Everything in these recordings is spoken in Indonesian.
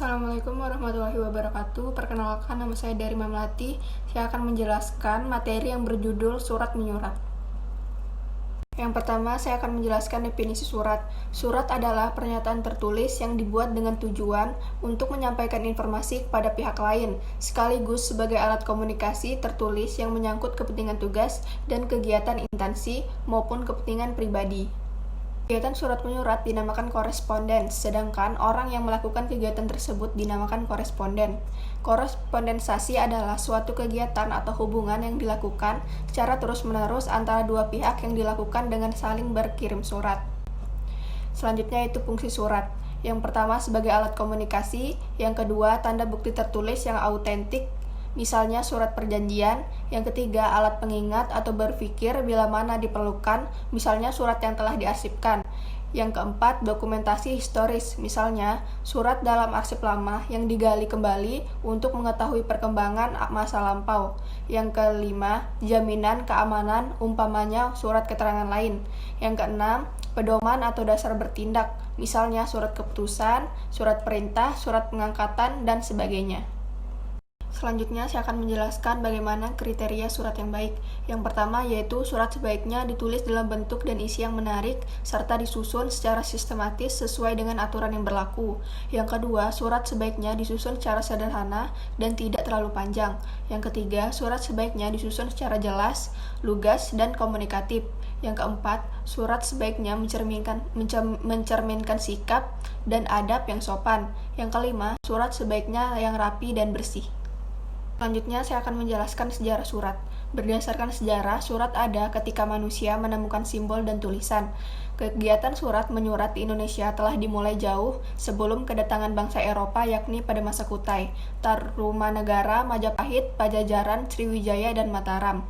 Assalamualaikum warahmatullahi wabarakatuh. Perkenalkan, nama saya Darima Melati. Saya akan menjelaskan materi yang berjudul surat menyurat. Yang pertama, saya akan menjelaskan definisi surat. Surat adalah pernyataan tertulis yang dibuat dengan tujuan untuk menyampaikan informasi kepada pihak lain, sekaligus sebagai alat komunikasi tertulis yang menyangkut kepentingan tugas dan kegiatan instansi maupun kepentingan pribadi. Kegiatan surat menyurat dinamakan koresponden, sedangkan orang yang melakukan kegiatan tersebut dinamakan koresponden. Korespondensasi adalah suatu kegiatan atau hubungan yang dilakukan secara terus-menerus antara dua pihak yang dilakukan dengan saling berkirim surat. Selanjutnya itu fungsi surat. Yang pertama sebagai alat komunikasi, yang kedua tanda bukti tertulis yang autentik, misalnya surat perjanjian. Yang ketiga, alat pengingat atau berpikir bila mana diperlukan, misalnya surat yang telah diarsipkan. Yang keempat, dokumentasi historis, misalnya surat dalam arsip lama yang digali kembali untuk mengetahui perkembangan masa lampau. Yang kelima, jaminan keamanan, umpamanya surat keterangan lain. Yang keenam, pedoman atau dasar bertindak, misalnya surat keputusan, surat perintah, surat pengangkatan, dan sebagainya. Selanjutnya, saya akan menjelaskan bagaimana kriteria surat yang baik. Yang pertama yaitu surat sebaiknya ditulis dalam bentuk dan isi yang menarik, serta disusun secara sistematis sesuai dengan aturan yang berlaku. Yang kedua, surat sebaiknya disusun secara sederhana dan tidak terlalu panjang. Yang ketiga, surat sebaiknya disusun secara jelas, lugas, dan komunikatif. Yang keempat, surat sebaiknya mencerminkan sikap dan adab yang sopan. Yang kelima, surat sebaiknya yang rapi dan bersih. Selanjutnya, saya akan menjelaskan sejarah surat. Berdasarkan sejarah, surat ada ketika manusia menemukan simbol dan tulisan. Kegiatan surat menyurat di Indonesia telah dimulai jauh sebelum kedatangan bangsa Eropa, yakni pada masa Kutai, Tarumanegara, Majapahit, Pajajaran, Sriwijaya, dan Mataram.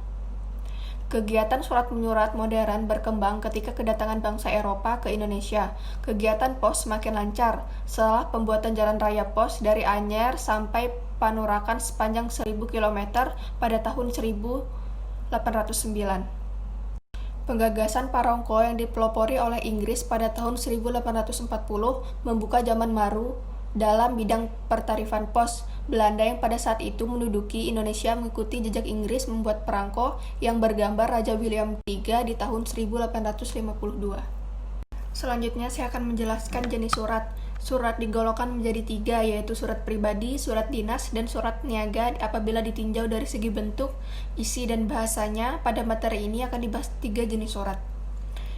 Kegiatan surat menyurat modern berkembang ketika kedatangan bangsa Eropa ke Indonesia. Kegiatan pos semakin lancar setelah pembuatan jalan raya pos dari Anyer sampai Panurakan sepanjang 1000 km pada tahun 1809. Penggagasaan Parongko yang dipelopori oleh Inggris pada tahun 1840 membuka zaman baru dalam bidang pertarifan pos. Belanda yang pada saat itu menduduki Indonesia mengikuti jejak Inggris membuat perangko yang bergambar Raja William III di tahun 1852. Selanjutnya, saya akan menjelaskan jenis surat. Surat digolongkan menjadi 3, yaitu surat pribadi, surat dinas, dan surat niaga. Apabila ditinjau dari segi bentuk, isi, dan bahasanya, pada materi ini akan dibahas 3 jenis surat.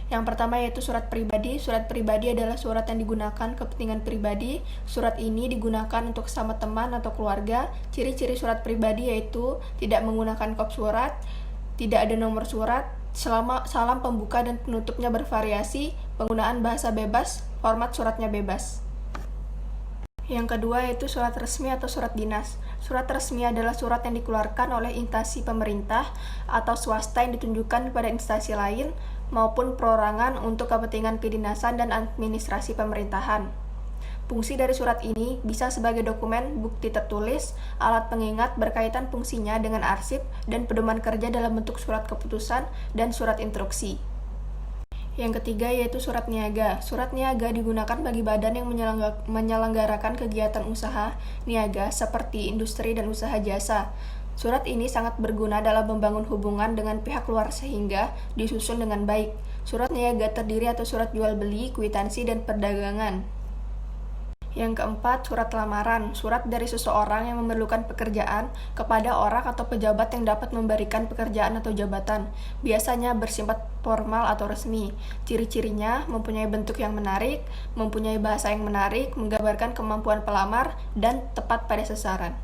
Yang pertama yaitu surat pribadi. Surat pribadi adalah surat yang digunakan kepentingan pribadi. Surat ini digunakan untuk sesama teman atau keluarga. Ciri-ciri surat pribadi yaitu tidak menggunakan kop surat, tidak ada nomor surat, salam pembuka dan penutupnya bervariasi, penggunaan bahasa bebas, format suratnya bebas. Yang kedua yaitu surat resmi atau surat dinas. Surat resmi adalah surat yang dikeluarkan oleh instansi pemerintah atau swasta yang ditunjukkan kepada instansi lain maupun perorangan untuk kepentingan kedinasan dan administrasi pemerintahan. Fungsi dari surat ini bisa sebagai dokumen bukti tertulis, alat pengingat berkaitan fungsinya dengan arsip dan pedoman kerja dalam bentuk surat keputusan dan surat instruksi. Yang ketiga yaitu surat niaga. Surat niaga digunakan bagi badan yang menyelenggarakan kegiatan usaha niaga seperti industri dan usaha jasa. Surat ini sangat berguna dalam membangun hubungan dengan pihak luar sehingga disusun dengan baik. Surat niaga terdiri atas surat jual beli, kwitansi, dan perdagangan. Yang keempat, surat lamaran. Surat dari seseorang yang memerlukan pekerjaan kepada orang atau pejabat yang dapat memberikan pekerjaan atau jabatan. Biasanya bersifat formal atau resmi. Ciri-cirinya mempunyai bentuk yang menarik, mempunyai bahasa yang menarik, menggambarkan kemampuan pelamar, dan tepat pada sasaran.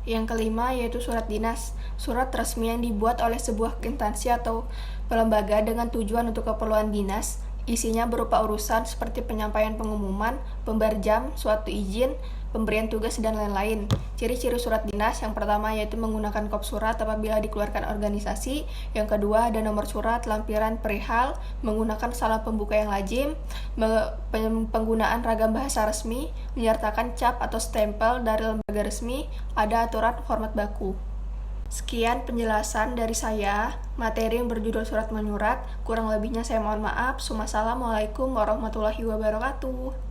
Yang kelima yaitu surat dinas. Surat resmi yang dibuat oleh sebuah instansi atau lembaga dengan tujuan untuk keperluan dinas. Isinya berupa urusan seperti penyampaian pengumuman, pemberjam, suatu izin, pemberian tugas, dan lain-lain. Ciri-ciri surat dinas yang pertama yaitu menggunakan kop surat apabila dikeluarkan organisasi. Yang kedua ada nomor surat, lampiran perihal, menggunakan salam pembuka yang lazim, penggunaan ragam bahasa resmi, menyertakan cap atau stempel dari lembaga resmi, ada aturan format baku. Sekian penjelasan dari saya, materi yang berjudul surat menyurat. Kurang lebihnya saya mohon maaf. Wassalamualaikum warahmatullahi wabarakatuh.